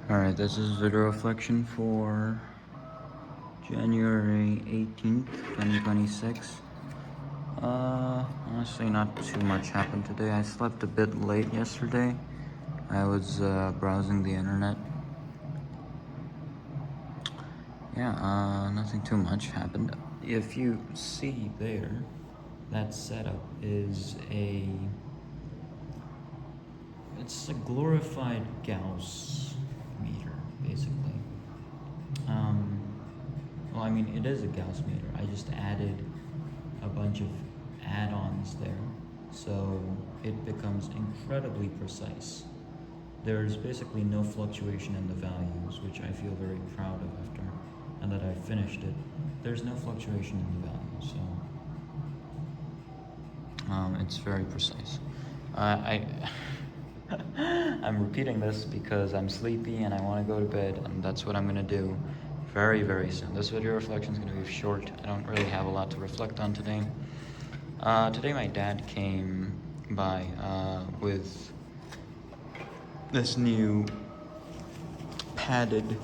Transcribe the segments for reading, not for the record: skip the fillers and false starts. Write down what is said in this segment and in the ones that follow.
Alright, this is video reflection for January 18th, 2026. Honestly, not too much happened today. I slept a bit late yesterday. I was browsing the internet. Yeah, nothing too much happened. If you see there, that setup is it's a glorified Gauss meter, basically. Well, I mean, it is a Gauss meter. I just added a bunch of add-ons there, so it becomes incredibly precise. There's basically no fluctuation in the values, which I feel very proud of after, and that I finished it. There's no fluctuation in the values, so it's very precise. I'm repeating this because I'm sleepy and I want to go to bed, and that's what I'm gonna do very, very soon. This video reflection is gonna be short. I don't really have a lot to reflect on today. Today my dad came by with this new padded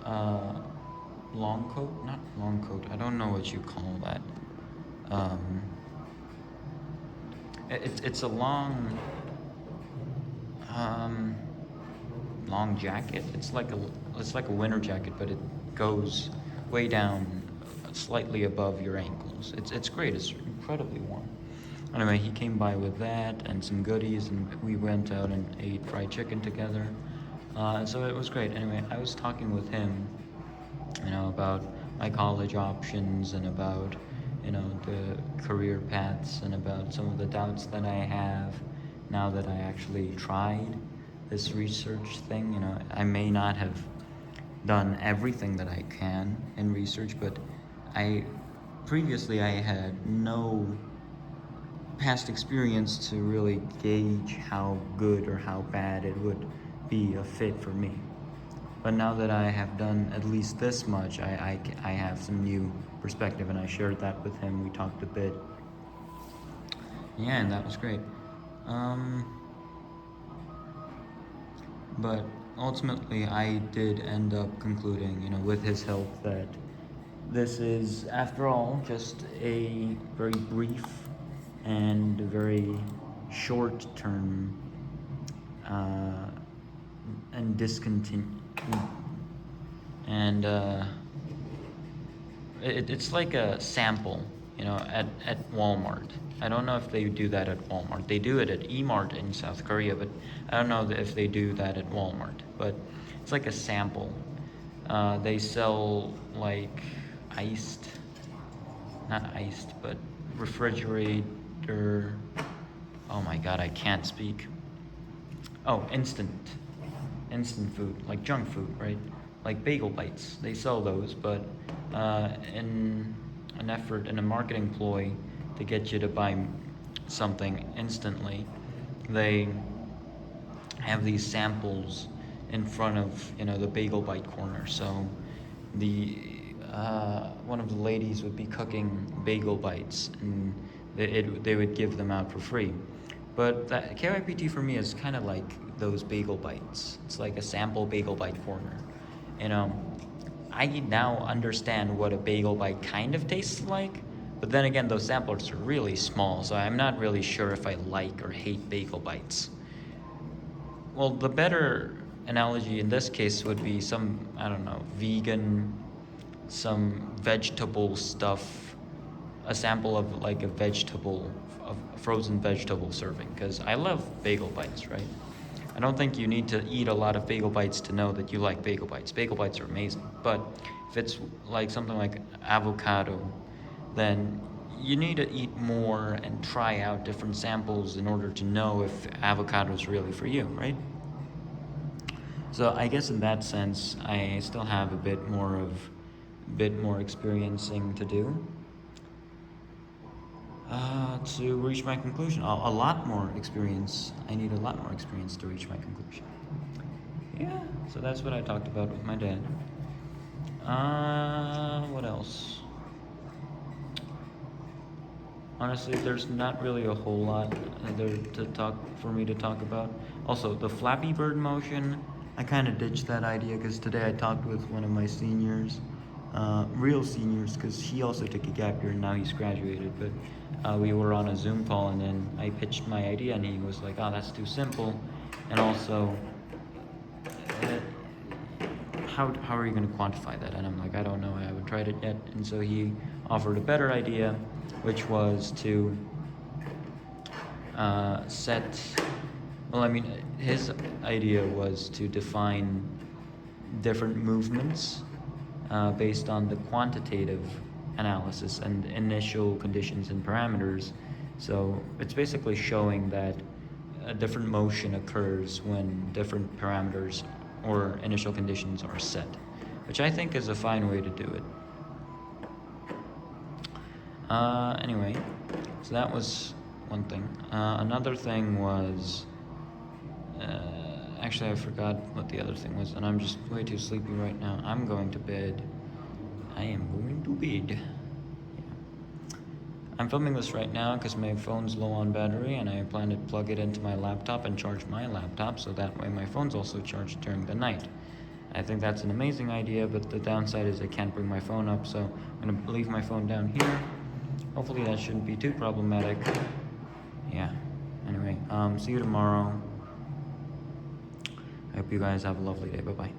long coat, not long coat, I don't know what you call that. It's a long long jacket. It's like a winter jacket, but it goes way down, slightly above your ankles. It's great. It's incredibly warm. Anyway, he came by with that and some goodies, and we went out and ate fried chicken together. So it was great. Anyway, I was talking with him, about my college options and about, the career paths and about some of the doubts that I have now that I actually tried this research thing. I may not have done everything that I can in research, but previously I had no past experience to really gauge how good or how bad it would be a fit for me. But now that I have done at least this much, I have some new perspective, and I shared that with him. We talked a bit. Yeah, and that was great. But ultimately, I did end up concluding, with his help, that this is, after all, just a very brief and very short-term and discontinue. And it's like a sample, at Walmart. I don't know if they do that at Walmart. They do it at E-Mart in South Korea, but I don't know if they do that at Walmart. But it's like a sample. They sell like not iced, but refrigerator. Oh my God, I can't speak. Oh, instant food, like junk food, right? Like bagel bites. They sell those, but in a marketing ploy to get you to buy something instantly, they have these samples in front of the bagel bite corner. So the one of the ladies would be cooking bagel bites, and they would give them out for free. But that KYPT for me is kind of like those bagel bites. It's like a sample bagel bite corner. I now understand what a bagel bite kind of tastes like, but then again, those samples are really small, so I'm not really sure if I like or hate bagel bites. Well, the better analogy in this case would be some, I don't know, vegan, some vegetable stuff, a sample of like a frozen vegetable serving, because I love bagel bites, right? I don't think you need to eat a lot of bagel bites to know that you like bagel bites. Bagel bites are amazing, but if it's like something like avocado, then you need to eat more and try out different samples in order to know if avocado is really for you, right? So I guess in that sense, I still have a bit more experiencing to do to reach my conclusion. A lot more experience. I need a lot more experience to reach my conclusion. Yeah, so that's what I talked about with my dad. What else? Honestly, there's not really a whole lot there for me to talk about. Also, the Flappy Bird motion, I kind of ditched that idea because today I talked with one of my seniors, real seniors, because he also took a gap year and now he's graduated. But we were on a Zoom call and then I pitched my idea and he was like, "Oh, that's too simple," and also, how are you going to quantify that? And I'm like, I don't know, I haven't tried it yet. And so he offered a better idea, which was to set, well, I mean, his idea was to define different movements based on the quantitative analysis and initial conditions and parameters. So it's basically showing that a different motion occurs when different parameters or initial conditions are set, which I think is a fine way to do it. Anyway, so that was one thing. Another thing was, actually I forgot what the other thing was, and I'm just way too sleepy right now. I'm going to bed. I am going to bed. I'm filming this right now because my phone's low on battery and I plan to plug it into my laptop and charge my laptop so that way my phone's also charged during the night. I think that's an amazing idea, but the downside is I can't bring my phone up, so I'm going to leave my phone down here. Hopefully that shouldn't be too problematic. Yeah. Anyway, see you tomorrow. I hope you guys have a lovely day. Bye-bye.